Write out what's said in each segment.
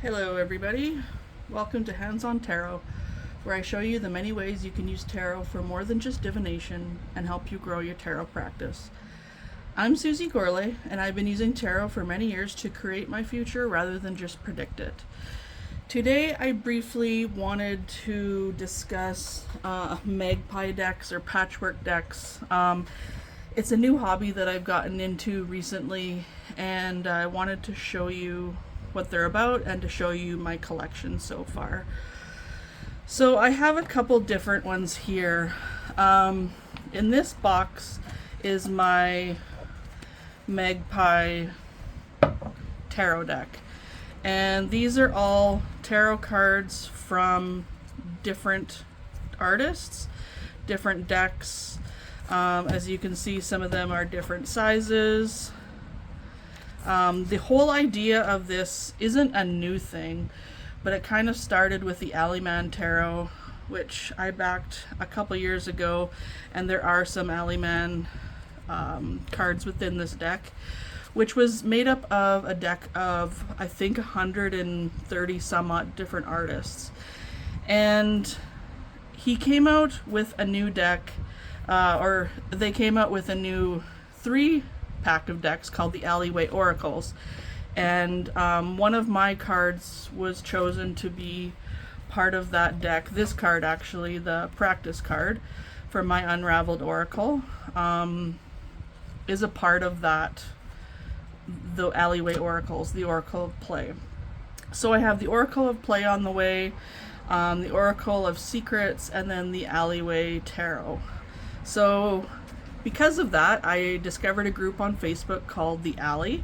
Hello everybody, welcome to Hands-on Tarot, where I show you the many ways you can use tarot for more than just divination and help you grow your tarot practice. I'm Susie Gourlay, and I've been using tarot for many years to create my future rather than just predict it. Today I briefly wanted to discuss Magpie decks or Patchwork decks. It's a new hobby that I've gotten into recently, and I wanted to show you what they're about and to show you my collection so far. So I have a couple different ones here. In this box is my Magpie Tarot deck, and these are all tarot cards from different artists, different decks. As you can see, some of them are different sizes. The whole idea of this isn't a new thing, but it kind of started with the Alleyman Tarot, which I backed a couple years ago, and there are some Alleyman cards within this deck, which was made up of a deck of, I think, 130 some odd different artists. And he came out with a new deck, or they came out with a new 3-pack of decks called the Alleyway Oracles, and one of my cards was chosen to be part of that deck. This card, actually, the practice card for my Unraveled Oracle, is a part of that, the Alleyway Oracles, the Oracle of Play. So I have the Oracle of Play on the way, the Oracle of Secrets, and then the Alleyway Tarot. So because of that, I discovered a group on Facebook called the Alley,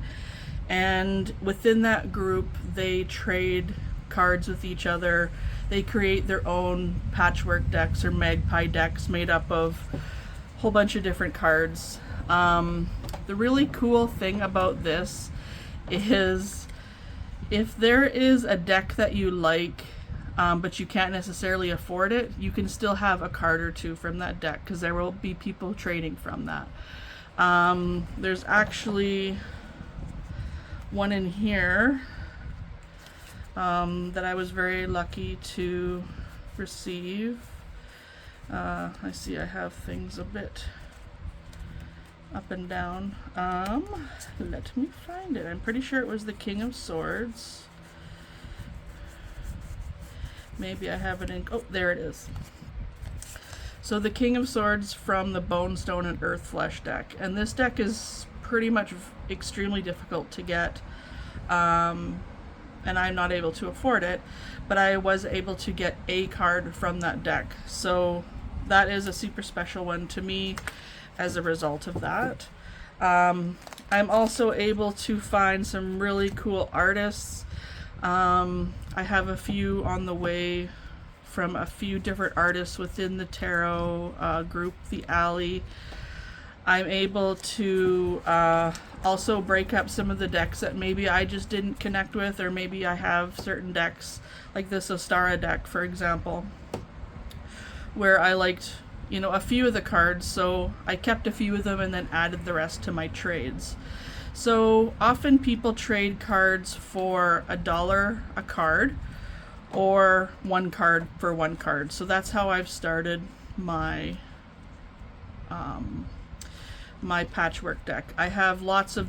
and within that group they trade cards with each other. They create their own patchwork decks or magpie decks made up of a whole bunch of different cards. The really cool thing about this is if there is a deck that you like, but you can't necessarily afford it, you can still have a card or two from that deck, because there will be people trading from that. There's actually one in here that I was very lucky to receive. I see I have things a bit up and down. Let me find it. I'm pretty sure it was the King of Swords. Maybe I have it in, oh, there it is. So the King of Swords from the Bone, Stone, and Earth Flesh deck. And this deck is pretty much extremely difficult to get, and I'm not able to afford it, but I was able to get a card from that deck. So that is a super special one to me as a result of that. I'm also able to find some really cool artists. I have a few on the way from a few different artists within the tarot group, the Alley. I'm able to also break up some of the decks that maybe I just didn't connect with, or maybe I have certain decks, like this Ostara deck, for example, where I liked, you know, a few of the cards, so I kept a few of them and then added the rest to my trades. So often people trade cards for $1 a card, or one card for one card. So that's how I've started my my patchwork deck. I have lots of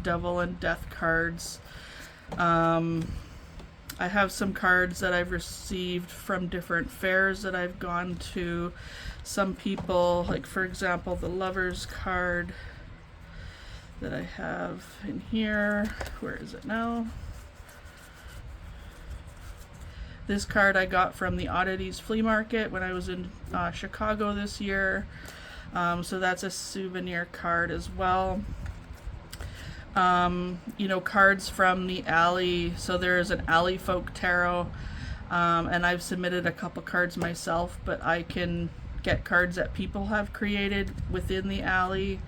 Devil and Death cards. I have some cards that I've received from different fairs that I've gone to. Some people, like for example, the Lover's card that I have in here. Where is it now? This card I got from the Oddities Flea Market when I was in Chicago this year. So that's a souvenir card as well. You know, cards from the Alley. So there's an Alley Folk Tarot, and I've submitted a couple cards myself, but I can get cards that people have created within the Alley,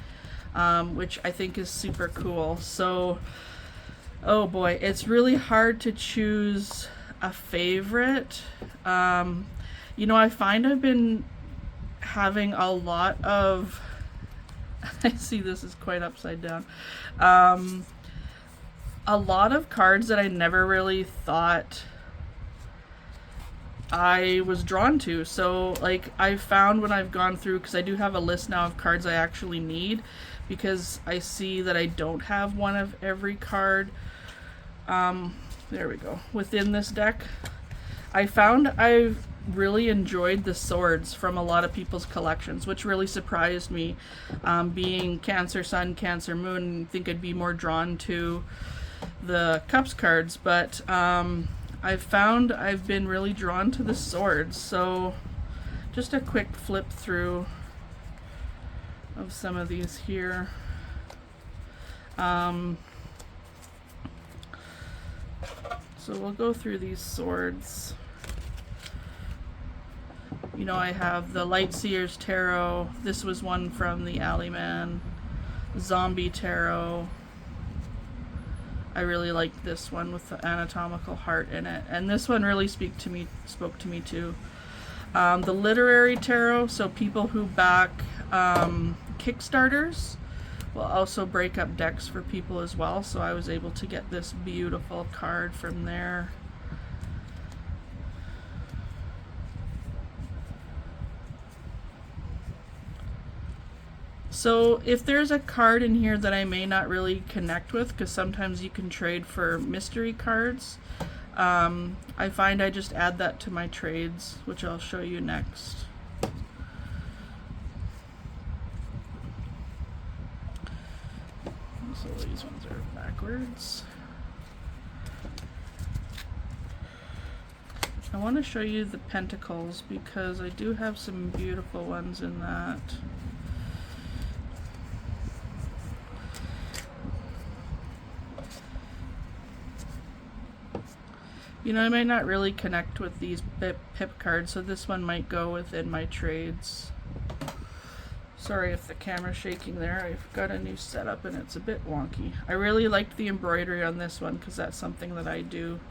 which I think is super cool. So, oh boy, it's really hard to choose a favorite. You know, I find I've been having a lot of I see this is quite upside down. a lot of cards that I never really thought I was drawn to. So like I've found when I've gone through, because I do have a list now of cards I actually need, because I see that I don't have one of every card. There we go. Within this deck, I found I've really enjoyed the swords from a lot of people's collections, which really surprised me. Being Cancer Sun, Cancer Moon, I think I'd be more drawn to the Cups cards, but I've found I've been really drawn to the swords. So just a quick flip through of some of these here. So we'll go through these swords. You know, I have the Lightseer's Tarot. This was one from the Alleyman. Zombie Tarot. I really liked this one with the anatomical heart in it. And this one really spoke to me too. The Literary Tarot, so people who back Kickstarters will also break up decks for people as well. So I was able to get this beautiful card from there. So if there's a card in here that I may not really connect with, because sometimes you can trade for mystery cards, I find I just add that to my trades, which I'll show you next. So these ones are backwards. I want to show you the Pentacles because I do have some beautiful ones in that. You know, I might not really connect with these pip cards, so this one might go within my trades. Sorry if the camera's shaking there. I've got a new setup and it's a bit wonky. I really liked the embroidery on this one because that's something that I do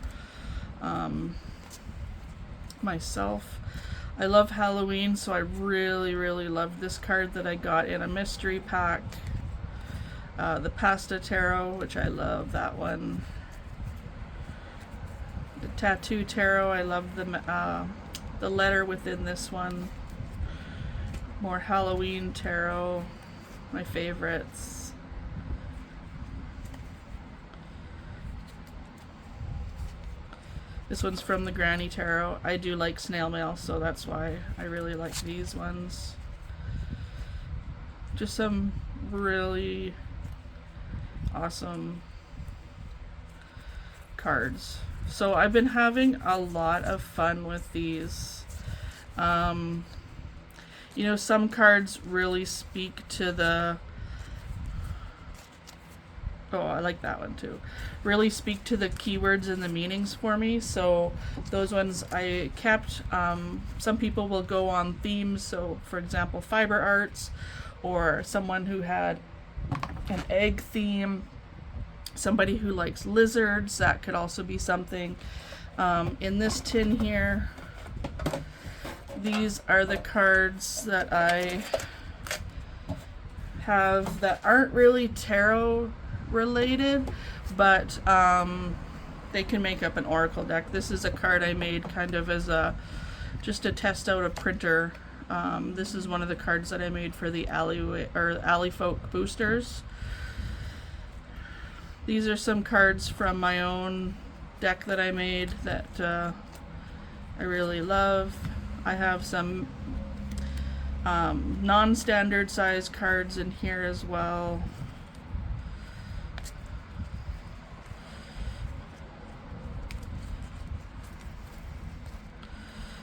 myself. I love Halloween, so I really love this card that I got in a mystery pack. The Pasta Tarot, which I love that one. The Tattoo Tarot, I love the letter within this one. More Halloween Tarot, my favorites. This one's from the Granny Tarot. I do like snail mail, so that's why I really like these ones. Just some really awesome cards. So I've been having a lot of fun with these. You know, some cards really speak to the... Oh, I like that one too. Really speak to the keywords and the meanings for me. So those ones I kept. Some people will go on themes. So for example, fiber arts, or someone who had an egg theme. Somebody who likes lizards, that could also be something. In this tin here, these are the cards that I have that aren't really tarot related, but they can make up an oracle deck. This is a card I made kind of as just to test out a printer. This is one of the cards that I made for the Alleyway or Alley Folk boosters. These are some cards from my own deck that I made that I really love. I have some non-standard size cards in here as well.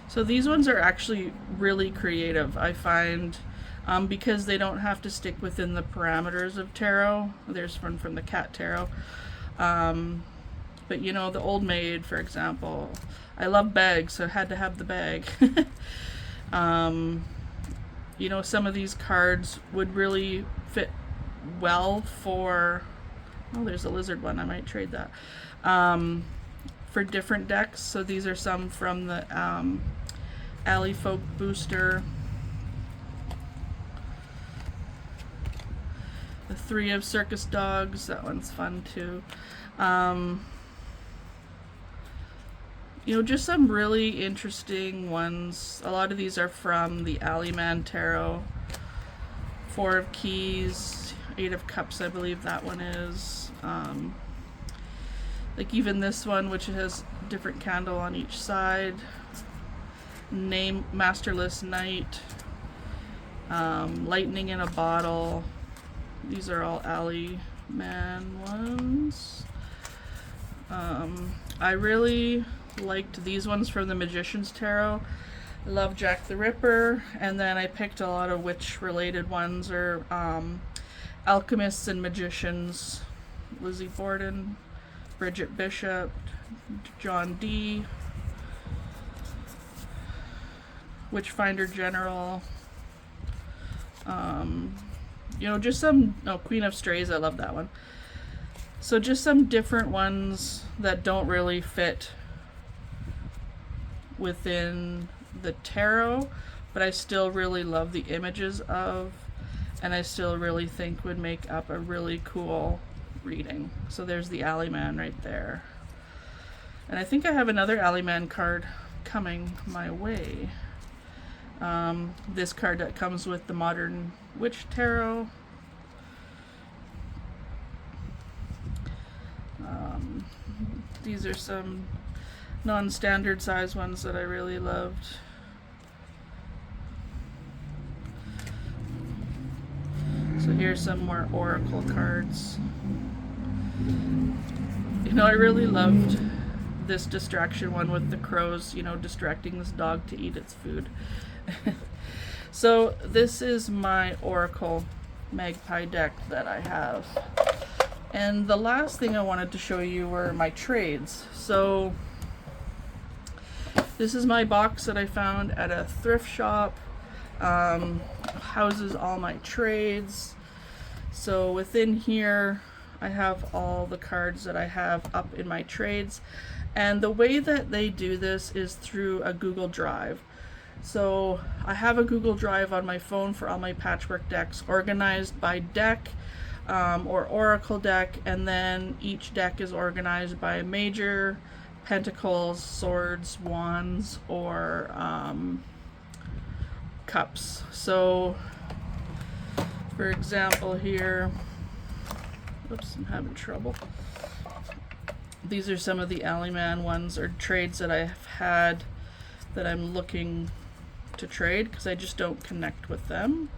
So these ones are actually really creative, I find, because they don't have to stick within the parameters of tarot. There's one from the Cat Tarot. But you know, the Old Maid, for example. I love bags, so I had to have the bag. You know, some of these cards would really fit well for... Oh, there's a lizard one. I might trade that. For different decks. So these are some from the Alley Folk booster. The Three of Circus Dogs, that one's fun too. You know, just some really interesting ones. A lot of these are from the Alleyman Tarot. Four of Keys, Eight of Cups, I believe that one is. Like even this one, which has different candle on each side. Name Masterless Night. Lightning in a Bottle. These are all Alleyman ones. I really liked these ones from the Magician's Tarot. I love Jack the Ripper, and then I picked a lot of witch related ones, or alchemists and magicians. Lizzie Borden, Bridget Bishop, John Dee, Witchfinder General. You know, just some, Queen of Strays, I love that one. So just some different ones that don't really fit within the tarot, but I still really love the images of, and I still really think would make up a really cool reading. So there's the Alleyman right there. And I think I have another Alleyman card coming my way. This card that comes with the Modern Witch Tarot. These are some non-standard size ones that I really loved. So here's some more Oracle cards. You know, I really loved this distraction one with the crows, you know, distracting this dog to eat its food. So this is my Oracle Magpie deck that I have. And the last thing I wanted to show you were my trades. So this is my box that I found at a thrift shop. Houses all my trades. So within here I have all the cards that I have up in my trades. And the way that they do this is through a Google Drive. So I have a Google Drive on my phone for all my patchwork decks, organized by deck or Oracle deck, and then each deck is organized by major, pentacles, swords, wands, or cups. So for example here, oops, I'm having trouble. These are some of the Alleyman ones or trades that I've had that I'm looking to trade because I just don't connect with them.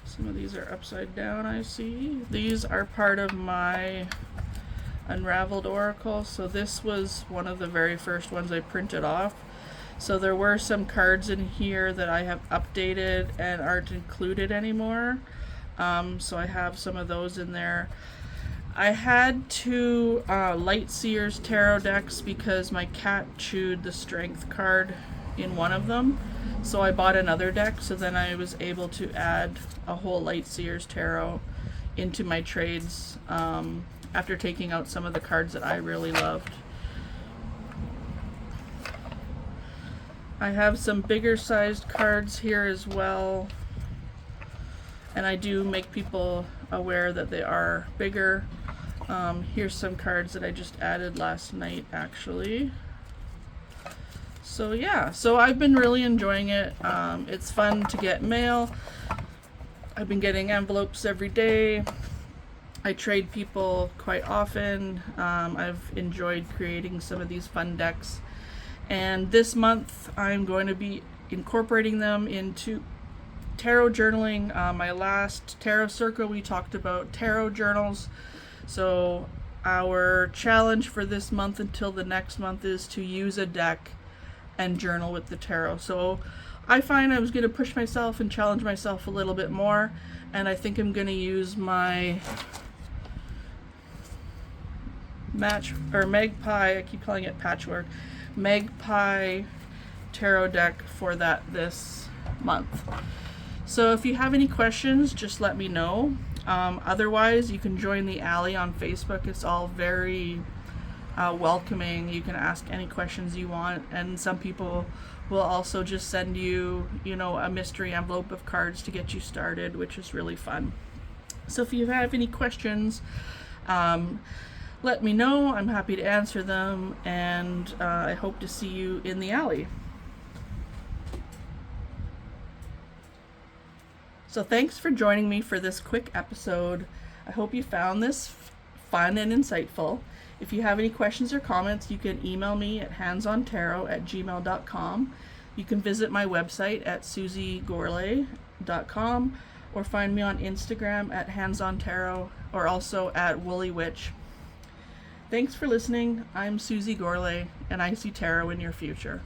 Some of these are upside down, I see. These are part of my Unraveled Oracle. So this was one of the very first ones I printed off. So there were some cards in here that I have updated and aren't included anymore. So I have some of those in there. I had two Light Seers Tarot decks because my cat chewed the Strength card in one of them. So I bought another deck, so then I was able to add a whole Light Seers Tarot into my trades after taking out some of the cards that I really loved. I have some bigger sized cards here as well, and I do make people aware that they are bigger. Here's some cards that I just added last night actually. So yeah, so I've been really enjoying it. It's fun to get mail. I've been getting envelopes every day. I trade people quite often. I've enjoyed creating some of these fun decks. And this month I'm going to be incorporating them into tarot journaling. My last tarot circle we talked about tarot journals. So our challenge for this month until the next month is to use a deck and journal with the tarot. So I find I was going to push myself and challenge myself a little bit more, and I think I'm going to use my Magpie, I keep calling it Patchwork, Magpie Tarot deck for that this month. So if you have any questions, just let me know. Otherwise, you can join the Alley on Facebook. It's all very welcoming. You can ask any questions you want, and some people will also just send you, a mystery envelope of cards to get you started, which is really fun. So if you have any questions, let me know. I'm happy to answer them, and I hope to see you in the Alley. So thanks for joining me for this quick episode. I hope you found this fun and insightful. If you have any questions or comments, you can email me at handsontarot@gmail.com. You can visit my website at susiegorley.com or find me on Instagram at handsontarot or also at woolywitch. Thanks for listening. I'm Susie Gorley, and I see tarot in your future.